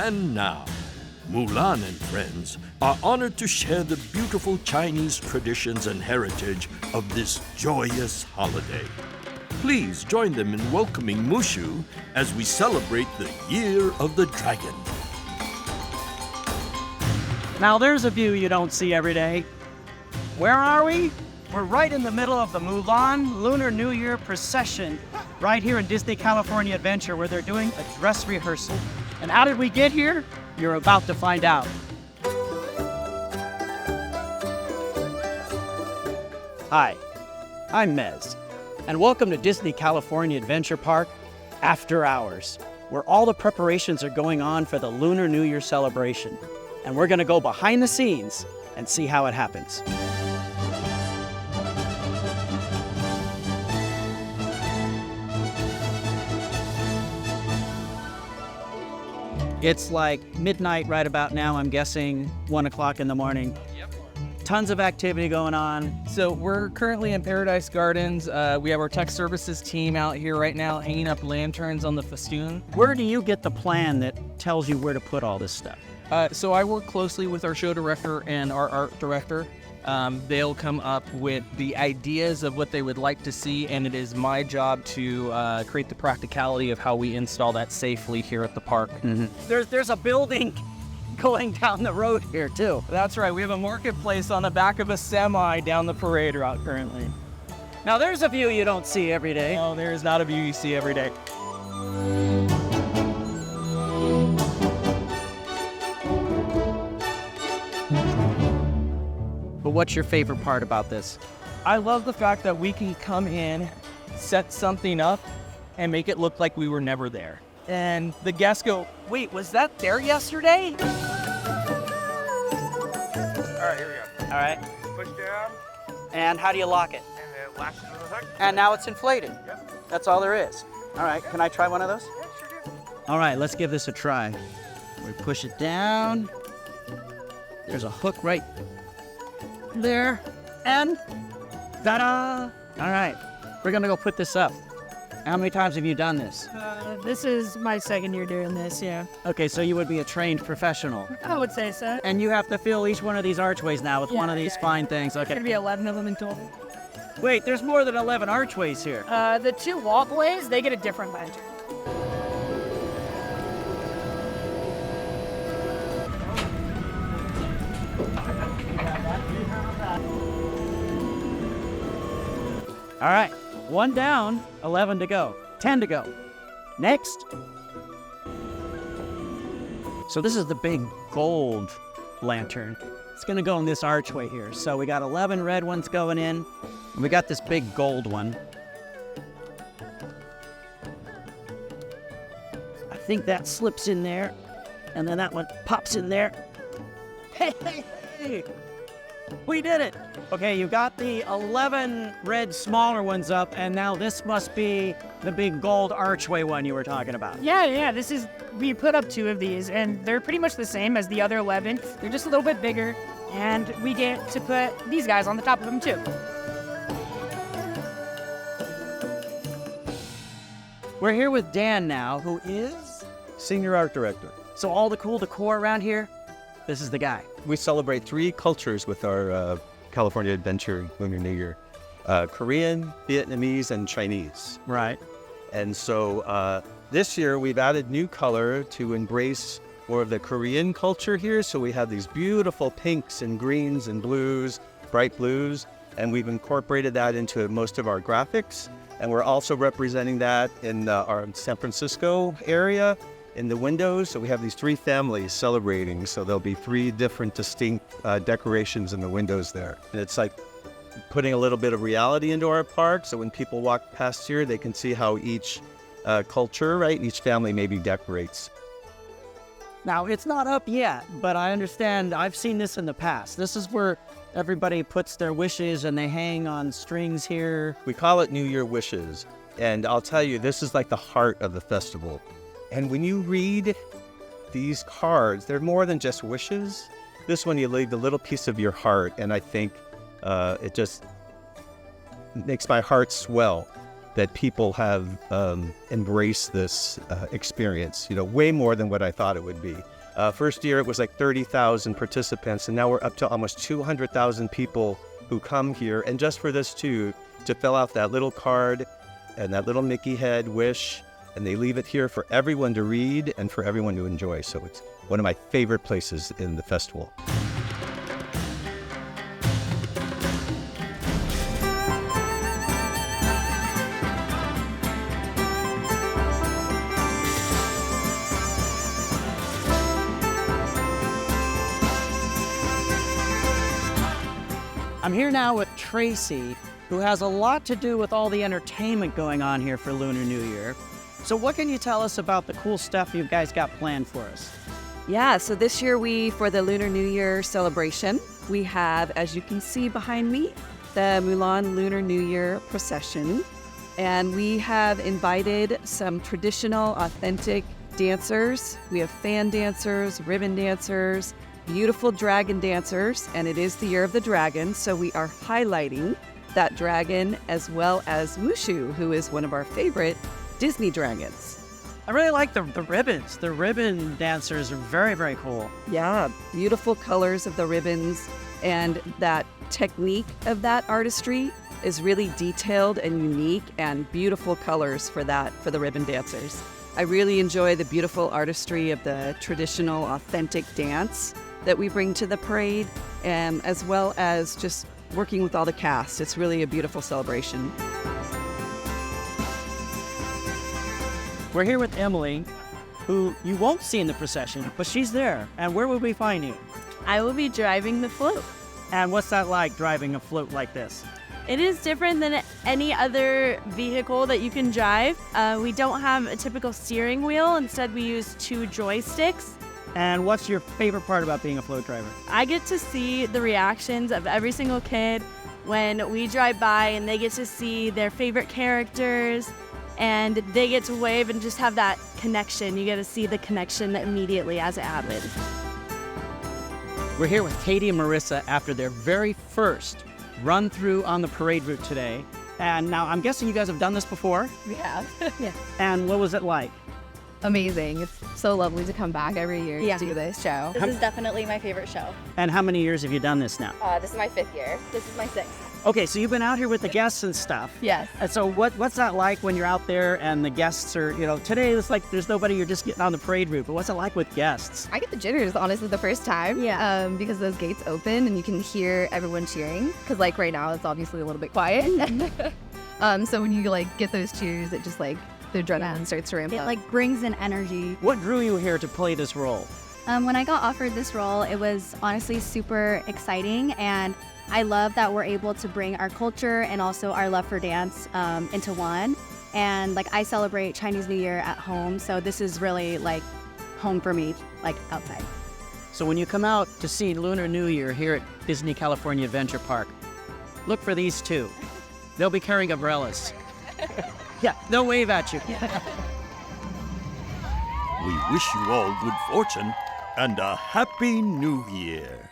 And now, Mulan and friends are honored to share the beautiful Chinese traditions and heritage of this joyous holiday. Please join them in welcoming Mushu as we celebrate the Year of the Dragon. Now there's a view you don't see every day. Where are we? We're right in the middle of the Mulan Lunar New Year Procession, right here in Disney California Adventure, where they're doing a dress rehearsal. And how did we get here? You're about to find out. Hi, I'm Mez, and welcome to Disney California Adventure Park After Hours, where all the preparations are going on for the Lunar New Year celebration. And we're gonna go behind the scenes and see how it happens. It's like midnight right about now, I'm guessing 1 o'clock in the morning. Yep. Tons of activity going on. So we're currently in Paradise Gardens. We have our tech services team out here right now hanging up lanterns on the festoon. Where do you get the plan that tells you where to put all this stuff? So I work closely with our show director and our art director. They'll come up with the ideas of what they would like to see, and it is my job to create the practicality of how we install that safely here at the park. Mm-hmm. There's a building going down the road here too. That's right, we have a marketplace on the back of a semi down the parade route currently. Now there's a view you don't see every day. No, there is not a view you see every day. But what's your favorite part about this? I love the fact that we can come in, set something up, and make it look like we were never there. And the guests go, Wait, was that there yesterday? All right, here we go. All right. Push down, And how do you lock it? and then latch to the hook. And now it's inflated. Yep. That's all there is. All right, can I try one of those? Yeah, sure do. All right, let's give this a try. We push it down. There's a hook right there. And ta-da! All right, we're gonna go put this up. How many times have you done this? This is my second year doing this, yeah. Okay, so you would be a trained professional. I would say so. And you have to fill each one of these archways now with one of these fine things. There's gonna Okay. be 11 of them in total. Wait, there's more than 11 archways here. The two walkways, they get a different lantern. All right, 1 down, 11 to go, 10 to go. Next. So this is the big gold lantern. It's gonna go in this archway here. So we got 11 red ones going in, and we got this big gold one. I think that slips in there, and then that one pops in there. Hey, hey, hey! We did it! Okay, you got the 11 red smaller ones up, and now this must be the big gold archway one you were talking about. Yeah, we put up 2 of these, and they're pretty much the same as the other 11. They're just a little bit bigger, and we get to put these guys on the top of them too. We're here with Dan now, who is... Senior Art Director. So all the cool decor around here, this is the guy. We celebrate 3 cultures with our California Adventure Lunar New Year. Korean, Vietnamese, and Chinese. Right. And so this year we've added new color to embrace more of the Korean culture here. So we have these beautiful pinks and greens and blues, bright blues, and we've incorporated that into most of our graphics. And we're also representing that in our San Francisco area in the windows. So we have these 3 families celebrating. So there'll be 3 different distinct decorations in the windows there. And it's like putting a little bit of reality into our park. So when people walk past here, they can see how each culture, right, each family maybe decorates. Now, it's not up yet, but I understand I've seen this in the past. This is where everybody puts their wishes and they hang on strings here. We call it New Year Wishes. And I'll tell you, this is like the heart of the festival. And when you read these cards, they're more than just wishes. This one, you leave a little piece of your heart, and I think it just makes my heart swell that people have embraced this experience, way more than what I thought it would be. First year it was like 30,000 participants, and now we're up to almost 200,000 people who come here, and just for this too, to fill out that little card and that little Mickey head wish, and they leave it here for everyone to read and for everyone to enjoy. So it's one of my favorite places in the festival. I'm here now with Tracy, who has a lot to do with all the entertainment going on here for Lunar New Year. So what can you tell us about the cool stuff you guys got planned for us? Yeah, so this year for the Lunar New Year Celebration, we have, as you can see behind me, the Mulan Lunar New Year Procession. And we have invited some traditional, authentic dancers. We have fan dancers, ribbon dancers, beautiful dragon dancers, and it is the year of the dragon, so we are highlighting that dragon, as well as Mushu, who is one of our favorite Disney dragons. I really like the ribbons. The ribbon dancers are very, very cool. Yeah, beautiful colors of the ribbons, and that technique of that artistry is really detailed and unique, and beautiful colors for the ribbon dancers. I really enjoy the beautiful artistry of the traditional, authentic dance that we bring to the parade, as well as just working with all the cast. It's really a beautiful celebration. We're here with Emily, who you won't see in the procession, but she's there. And where will we find you? I will be driving the float. And what's that like, driving a float like this? It is different than any other vehicle that you can drive. We don't have a typical steering wheel. Instead, we use 2 joysticks. And what's your favorite part about being a float driver? I get to see the reactions of every single kid when we drive by, and they get to see their favorite characters, and they get to wave and just have that connection. You get to see the connection immediately as it happens. We're here with Katie and Marissa after their very first run through on the parade route today. And now I'm guessing you guys have done this before? We have. Yeah. And what was it like? Amazing. It's so lovely to come back every year to do this show. This is definitely my favorite show. And how many years have you done this now? This is my 5th year. This is my 6th. Okay, so you've been out here with the guests and stuff. Yes. And so what's that like when you're out there and the guests are, today it's like there's nobody, you're just getting on the parade route, but what's it like with guests? I get the jitters, honestly, the first time. Yeah. Because those gates open and you can hear everyone cheering. Because like right now, it's obviously a little bit quiet. So when you get those cheers, it just the adrenaline starts to ramp up. It brings an energy. What drew you here to play this role? When I got offered this role, it was honestly super exciting, and I love that we're able to bring our culture and also our love for dance into one. And I celebrate Chinese New Year at home, so this is really home for me, outside. So when you come out to see Lunar New Year here at Disney California Adventure Park, look for these two. They'll be carrying umbrellas. Yeah, they'll wave at you. We wish you all good fortune and a Happy New Year.